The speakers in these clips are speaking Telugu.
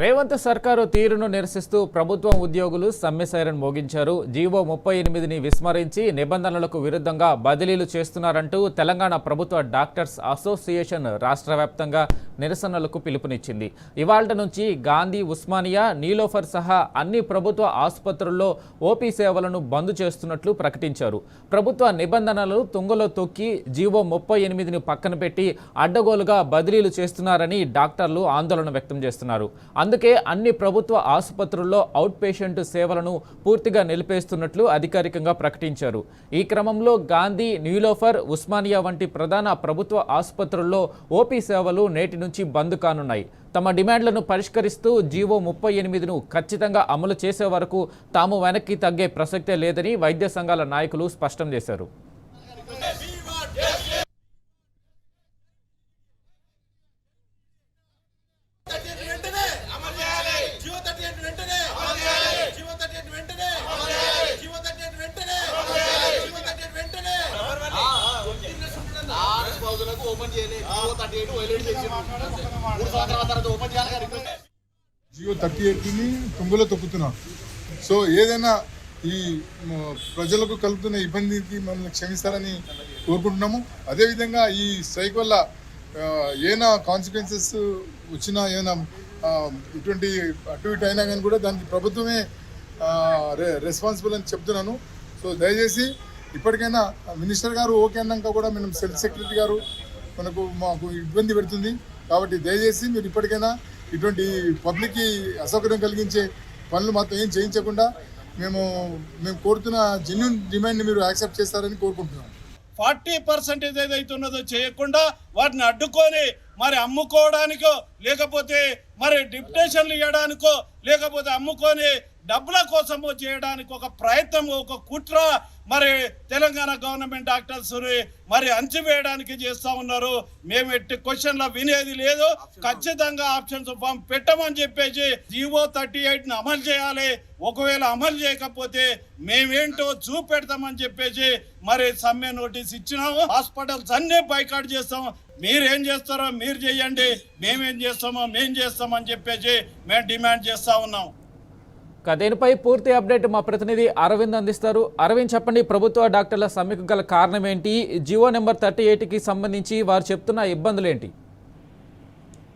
రేవంత్ సర్కారు తీరును నిరసిస్తూ ప్రభుత్వం ఉద్యోగులు సమ్మె సైరన్ మోగించారు. జీవో 38ని విస్మరించి నిబంధనలకు విరుద్ధంగా బదిలీలు చేస్తున్నారంటూ తెలంగాణ ప్రభుత్వ డాక్టర్స్ అసోసియేషన్ రాష్ట్ర వ్యాప్తంగా నిరసనలకు పిలుపునిచ్చింది. ఇవాళ్టి నుంచి గాంధీ, ఉస్మానియా, నీలోఫర్ సహా అన్ని ప్రభుత్వ ఆసుపత్రుల్లో ఓపీ సేవలను బంద్ చేస్తున్నట్లు ప్రకటించారు. ప్రభుత్వ నిబంధనలు తుంగలో తొక్కి జీవో 38ని పక్కన పెట్టి అడ్డగోలుగా బదిలీలు చేస్తున్నారని డాక్టర్లు ఆందోళన వ్యక్తం చేస్తున్నారు. అందుకే అన్ని ప్రభుత్వ ఆసుపత్రుల్లో అవుట్ పేషెంట్ సేవలను పూర్తిగా నిలిపేస్తున్నట్లు అధికారికంగా ప్రకటించారు. ఈ క్రమంలో గాంధీ, నీలోఫర్, ఉస్మానియా వంటి ప్రధాన ప్రభుత్వ ఆసుపత్రుల్లో ఓపీ సేవలు నేటి నుంచి బంద్ కానున్నాయి. తమ డిమాండ్లను పరిష్కరిస్తూ జీవో 38ను ఖచ్చితంగా అమలు చేసే వరకు తాము వెనక్కి తగ్గే ప్రసక్తే లేదని వైద్య సంఘాల నాయకులు స్పష్టం చేశారు. జియో 38ని తుంగలో తొక్కుతున్నాం. సో ఏదైనా ఈ ప్రజలకు కలుగుతున్న ఇబ్బందికి మమ్మల్ని క్షమిస్తారని కోరుకుంటున్నాము. అదేవిధంగా ఈ స్ట్రైక్ వల్ల ఏమైనా కాన్సిక్వెన్సెస్ వచ్చినా, ఏమైనా ఇటువంటి అటు ఇటు అయినా కానీ కూడా దానికి ప్రభుత్వమే రెస్పాన్సిబుల్ అని చెప్తున్నాను. సో దయచేసి ఇప్పటికైనా మినిస్టర్ గారు ఓకే అన్నాక కూడా మేము హెల్త్ సెక్రటరీ గారు మాకు ఇబ్బంది పెడుతుంది. కాబట్టి దయచేసి మీరు ఇప్పటికైనా ఇటువంటి పబ్లిక్కి అసౌకర్యం కలిగించే పనులు మాత్రం ఏం చేయించకుండా మేము కోరుతున్న జెన్యూన్ డిమాండ్ని మీరు యాక్సెప్ట్ చేస్తారని కోరుకుంటున్నాం. 40% ఏదైతే ఉన్నదో చేయకుండా వాటిని అడ్డుకొని మరి అమ్ముకోవడానికో, లేకపోతే మరి డిప్యుటేషన్లు ఇవ్వడానికో, లేకపోతే అమ్ముకొని డబ్బుల కోసమో చేయడానికి ఒక ప్రయత్నం, ఒక కుట్ర మరి తెలంగాణ గవర్నమెంట్ డాక్టర్స్ మరి అంచివేయడానికి చేస్తూ ఉన్నారు. మేము ఎట్టి క్వశ్చన్లో వినేది లేదు. ఖచ్చితంగా ఆప్షన్స్ ఫామ్ పెట్టమని చెప్పేసి జీవో 38ని అమలు చేయాలి. ఒకవేళ అమలు చేయకపోతే మేమేంటో చూపెడతామని చెప్పేసి మరి సమ్మె నోటీస్ ఇచ్చినాము. హాస్పిటల్స్ అన్నీ బైకాట్ చేస్తాం. మీరేం చేస్తారో మీరు చేయండి, మేమేం చేస్తామో మేము చేస్తామని చెప్పేసి మేము డిమాండ్ చేస్తూ ఉన్నాం. దీనిపై పూర్తి అప్డేట్ మా ప్రతినిధి అరవింద్ అందిస్తారు. అరవింద్, చెప్పండి, ప్రభుత్వ డాక్టర్ల సమ్మెకు గల కారణం ఏంటి? జియో నెంబర్ 38కి సంబంధించి వారు చెప్తున్న ఇబ్బందులు ఏంటి?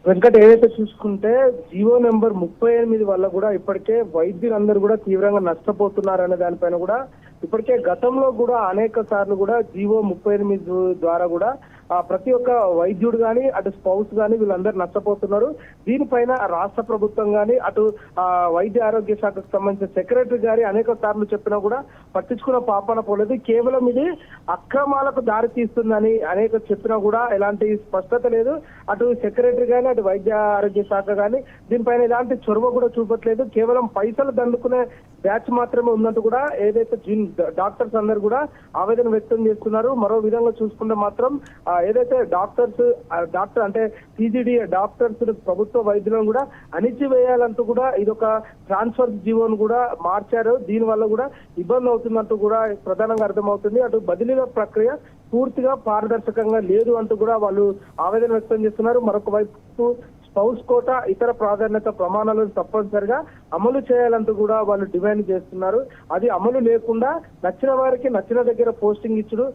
వెంకట, ఏదైతే చూసుకుంటే జియో నెంబర్ 38 వల్ల కూడా ఇప్పటికే వైద్యులందరూ కూడా తీవ్రంగా నష్టపోతున్నారు అనే దానిపైన కూడా ఇప్పటికే గతంలో కూడా అనేక సార్లు కూడా జియో 38 ద్వారా కూడా ప్రతి ఒక్క వైద్యుడు కానీ, అటు స్పౌస్ కానీ వీళ్ళందరూ నష్టపోతున్నారు. దీనిపైన రాష్ట్ర ప్రభుత్వం కానీ, అటు వైద్య ఆరోగ్య శాఖకు సంబంధించిన సెక్రటరీ గారి అనేక సార్లు చెప్పినా కూడా పట్టించుకున్న పాపన పోలేదు. కేవలం ఇది అక్రమాలకు దారి తీస్తుందని అనేక చెప్పినా కూడా ఎలాంటి స్పష్టత లేదు. అటు సెక్రటరీ కానీ, అటు వైద్య ఆరోగ్య శాఖ కానీ దీనిపైన ఎలాంటి చొరవ కూడా చూపట్లేదు. కేవలం పైసలు దండుకునే బ్యాచ్ మాత్రమే ఉన్నట్టు కూడా ఏదైతే డాక్టర్స్ అందరు కూడా ఆవేదన వ్యక్తం చేస్తున్నారు. మరో విధంగా చూసుకుంటే మాత్రం ఏదైతే డాక్టర్ అంటే టీజీడీ డాక్టర్స్ ప్రభుత్వ వైద్యులను కూడా అణిచివేయాలంటూ కూడా ఇదొక ట్రాన్స్ఫర్ జీవోను కూడా మార్చారు. దీని వల్ల కూడా ఇబ్బంది అవుతున్నట్టు కూడా ప్రధానంగా అర్థమవుతుంది. అటు బదిలీల ప్రక్రియ పూర్తిగా పారదర్శకంగా లేదు అంటూ కూడా వాళ్ళు ఆవేదన వ్యక్తం చేస్తున్నారు. మరొక వైపు స్పౌస్ కోటా, ఇతర ప్రాధాన్యత ప్రమాణాలను తప్పనిసరిగా అమలు చేయాలంటూ కూడా వాళ్ళు డిమాండ్ చేస్తున్నారు. అది అమలు లేకుండా నచ్చిన వారికి నచ్చిన దగ్గర పోస్టింగ్ ఇచ్చుడు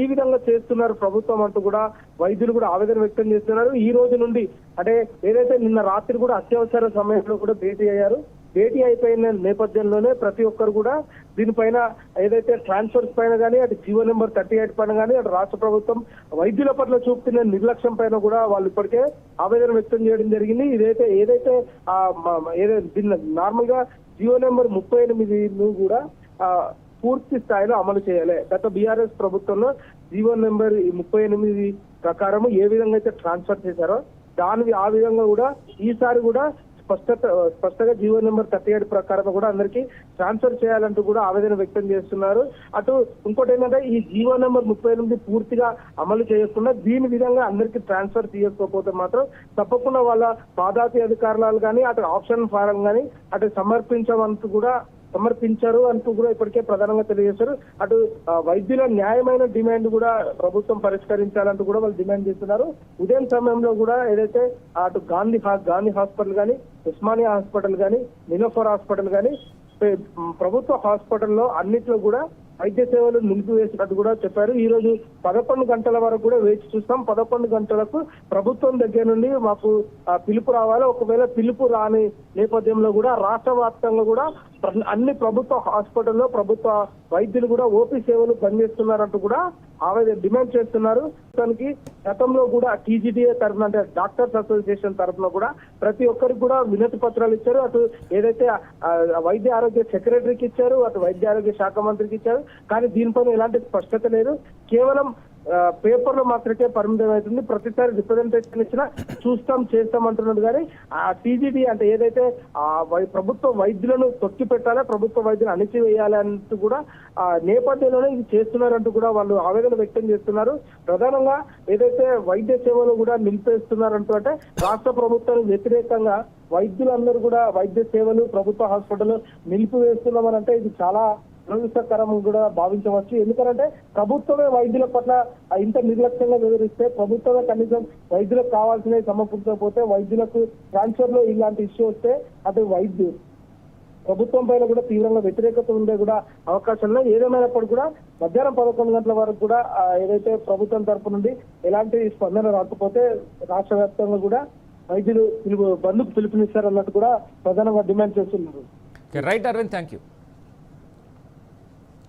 ఈ విధంగా చేస్తున్నారు ప్రభుత్వం అంటూ కూడా వైద్యులు కూడా ఆవేదన వ్యక్తం చేస్తున్నారు. ఈ రోజు నుండి అంటే ఏదైతే నిన్న రాత్రి కూడా అత్యవసర సమయంలో కూడా భేటీ అయ్యారు. భేటీ అయిపోయిన నేపథ్యంలోనే ప్రతి ఒక్కరు కూడా దీనిపైన ఏదైతే ట్రాన్స్ఫర్స్ పైన కానీ, అటు జియో నెంబర్ 38 పైన కానీ, అటు రాష్ట్ర ప్రభుత్వం వైద్యుల పట్ల చూపుతున్న నిర్లక్ష్యం పైన కూడా వాళ్ళు ఇప్పటికే ఆవేదన వ్యక్తం చేయడం జరిగింది. ఏదైతే దీన్ని నార్మల్ గా జియో నెంబర్ 38 కూడా పూర్తి స్థాయిలో అమలు చేయాలి. గత బీఆర్ఎస్ ప్రభుత్వంలో జియో నెంబర్ 38 ప్రకారం ఏ విధంగా అయితే ట్రాన్స్ఫర్ చేశారో ఆ విధంగా కూడా ఈసారి కూడా స్పష్టంగా జియో నెంబర్ 38 ప్రకారం కూడా అందరికీ ట్రాన్స్ఫర్ చేయాలంటూ కూడా ఆవేదన వ్యక్తం చేస్తున్నారు. అటు ఇంకోటి ఏంటంటే ఈ జియో నెంబర్ 38 పూర్తిగా అమలు చేయకుండా దీని విధంగా అందరికీ ట్రాన్స్ఫర్ చేయకపోతే మాత్రం తప్పకుండా వాళ్ళ పాదాతి అధికారులు కానీ, అటు ఆప్షన్ ఫారం కానీ అటు సమర్పించమంటూ కూడా సమర్పించారు అంటూ కూడా ఇప్పటికే ప్రధానంగా తెలియజేశారు. అటు వైద్యుల న్యాయమైన డిమాండ్ కూడా ప్రభుత్వం పరిష్కరించాలంటూ కూడా వాళ్ళు డిమాండ్ చేస్తున్నారు. ఉదయం సమయంలో కూడా ఏదైతే అటు గాంధీ హాస్పిటల్ కానీ, ఉస్మానియా హాస్పిటల్ కానీ, నిలోఫర్ హాస్పిటల్ కానీ ప్రభుత్వ హాస్పిటల్లో అన్నిట్లో కూడా వైద్య సేవలు నిలిపివేసినట్టు కూడా చెప్పారు. ఈ రోజు 11 గంటల వరకు కూడా వేచి చూస్తాం. 11 గంటలకు ప్రభుత్వం దగ్గర నుండి మాకు పిలుపు రావాలి. ఒకవేళ పిలుపు రాని నేపథ్యంలో కూడా రాష్ట్ర వ్యాప్తంగా కూడా అన్ని ప్రభుత్వ హాస్పిటల్లో ప్రభుత్వ వైద్యులు కూడా ఓపీ సేవలు బంద్ చేస్తున్నారంటూ కూడా ఆవేదన డిమాండ్ చేస్తున్నారు. దానికి గతంలో కూడా టీజీడీఏ తరఫున అంటే డాక్టర్స్ అసోసియేషన్ తరఫున కూడా ప్రతి ఒక్కరికి కూడా వినతి పత్రాలు ఇచ్చారు. అటు ఏదైతే వైద్య ఆరోగ్య సెక్రటరీకి ఇచ్చారు, అటు వైద్య ఆరోగ్య శాఖ మంత్రికి ఇచ్చారు. కానీ దీనిపైన ఎలాంటి స్పష్టత లేదు. కేవలం పేపర్లో మాత్రమే పరిమితం అవుతుంది. ప్రతిసారి రిప్రజెంటేషన్ ఇచ్చినా చేస్తాం అంటున్నాడు. కానీ ఆ టీజీడీ అంటే ఏదైతే ప్రభుత్వ వైద్యులను తొక్కి పెట్టాలి, ప్రభుత్వ వైద్యులు అణిచివేయాలి అంటూ కూడా నేపథ్యంలోనే ఇది చేస్తున్నారంటూ కూడా వాళ్ళు ఆవేదన వ్యక్తం చేస్తున్నారు. ప్రధానంగా ఏదైతే వైద్య సేవలు కూడా నిలిపేస్తున్నారంటూ అంటే రాష్ట్ర ప్రభుత్వానికి వ్యతిరేకంగా వైద్యులందరూ కూడా వైద్య సేవలు ప్రభుత్వ హాస్పిటల్ నిలిపివేస్తున్నామని అంటే ఇది చాలా దురదృష్టకరం కూడా భావించవచ్చు. ఎందుకంటే ప్రభుత్వమే వైద్యుల పట్ల ఇంత నిర్లక్ష్యంగా వివరిస్తే, ప్రభుత్వమే కనీసం వైద్యులకు కావాల్సినవి సమకూర్చకపోతే, వైద్యులకు ట్రాన్స్ఫర్ లో ఇలాంటి ఇష్యూ వస్తే అటు ప్రభుత్వం పైన కూడా తీవ్రంగా వ్యతిరేకత ఉండే కూడా అవకాశం ఉన్నాయి. ఏదేమైనప్పుడు కూడా మధ్యాహ్నం 11 గంటల వరకు కూడా ఏదైతే ప్రభుత్వం తరపు నుండి ఎలాంటి స్పందన రాకపోతే రాష్ట్ర వ్యాప్తంగా కూడా వైద్యులు బంద్కు పిలుపునిస్తారన్నట్టు కూడా ప్రధానంగా డిమాండ్ చేస్తున్నారు. Right Arvind, thank you.